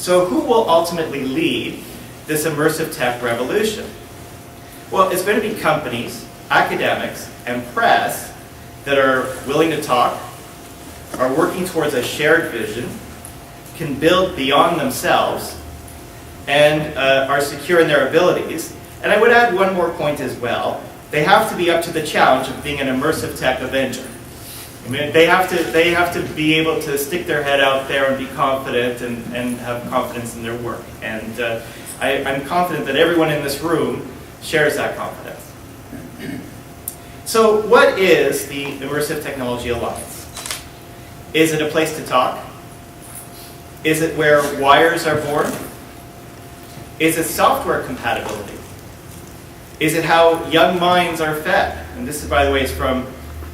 So who will ultimately lead this immersive tech revolution? Well, it's going to be companies, academics, and press that are willing to talk, are working towards a shared vision, can build beyond themselves, and are secure in their abilities. And I would add one more point as well. They have to be up to the challenge of being an immersive tech Avenger. I mean, they have to be able to stick their head out there and be confident and have confidence in their work. And I'm confident that everyone in this room shares that confidence. So what is the Immersive Technology Alliance? Is it a place to talk? Is it where wires are born? Is it software compatibility? Is it how young minds are fed? And this is, by the way, is from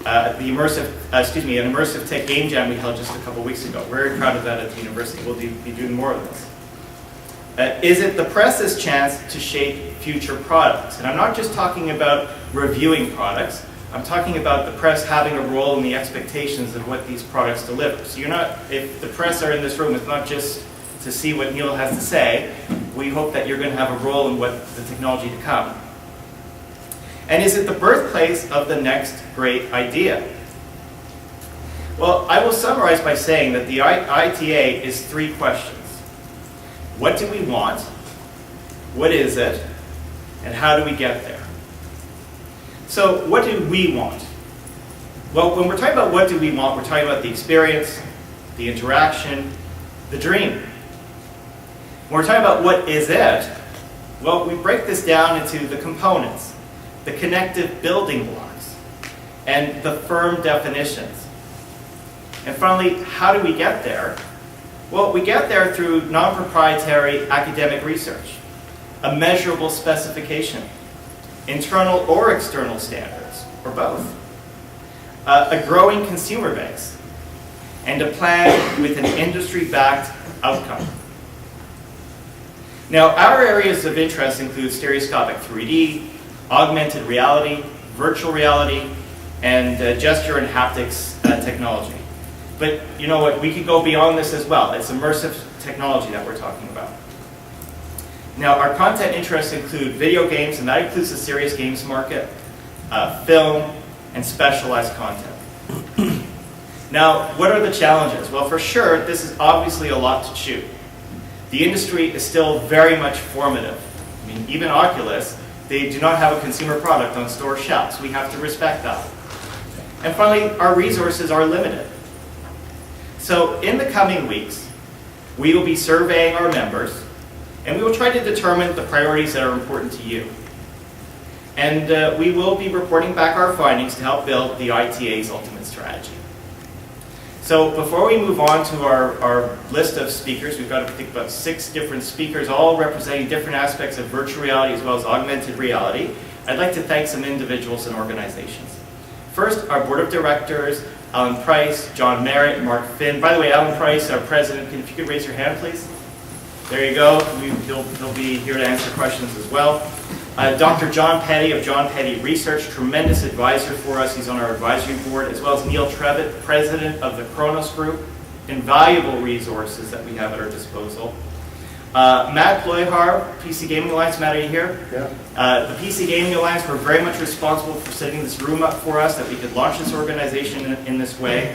an Immersive Tech Game Jam we held just a couple weeks ago. Very proud of that at the university. We'll be doing more of this. Is it the press's chance to shape future products? And I'm not just talking about reviewing products. I'm talking about the press having a role in the expectations of what these products deliver. So if the press are in this room, it's not just to see what Neil has to say. We hope that you're going to have a role in what the technology to come. And is it the birthplace of the next great idea? Well, I will summarize by saying that the ITA is three questions. What do we want? What is it? And how do we get there? So what do we want? Well, when we're talking about what do we want, we're talking about the experience, the interaction, the dream. When we're talking about what is it, well, we break this down into the components, the connective building blocks, and the firm definitions. And finally, how do we get there? Well, we get there through non-proprietary academic research, a measurable specification, internal or external standards, or both, a growing consumer base, and a plan with an industry-backed outcome. Now, our areas of interest include stereoscopic 3D, augmented reality, virtual reality, and gesture and haptics technology. But you know what, we could go beyond this as well. It's immersive technology that we're talking about. Now, our content interests include video games, and that includes the serious games market, film, and specialized content. Now, what are the challenges? Well, for sure, this is obviously a lot to chew. The industry is still very much formative. I mean, even Oculus, they do not have a consumer product on store shelves. We have to respect that. And finally, our resources are limited. So in the coming weeks, we will be surveying our members, and we will try to determine the priorities that are important to you. And we will be reporting back our findings to help build the ITA's ultimate strategy. So before we move on to our list of speakers, we've got, I think, about 6 different speakers, all representing different aspects of virtual reality as well as augmented reality. I'd like to thank some individuals and organizations. First, our board of directors, Alan Price, John Merritt, Mark Finn. By the way, Alan Price, our president, if you could raise your hand, please. There you go. He'll be here to answer questions as well. Dr. John Petty of John Petty Research, tremendous advisor for us. He's on our advisory board, as well as Neil Trevitt, president of the Kronos Group. Invaluable resources that we have at our disposal. Matt Ployhar, PC Gaming Alliance. Matt, are you here? Yeah. The PC Gaming Alliance were very much responsible for setting this room up for us, that we could launch this organization in this way.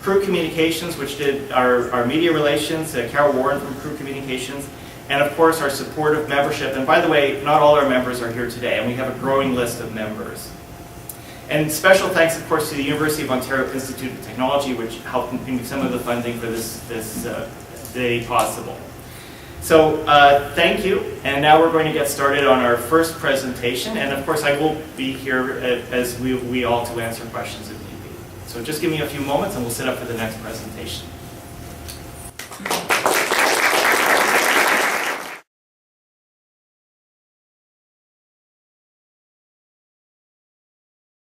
Crew Communications, which did our media relations, Carol Warren from Crew Communications, and of course our supportive membership. And by the way, not all our members are here today, and we have a growing list of members. And special thanks, of course, to the University of Ontario Institute of Technology, which helped make some of the funding for this day possible. So thank you, and now we're going to get started on our first presentation, and of course I will be here as we all to answer questions if need be. So just give me a few moments and we'll set up for the next presentation.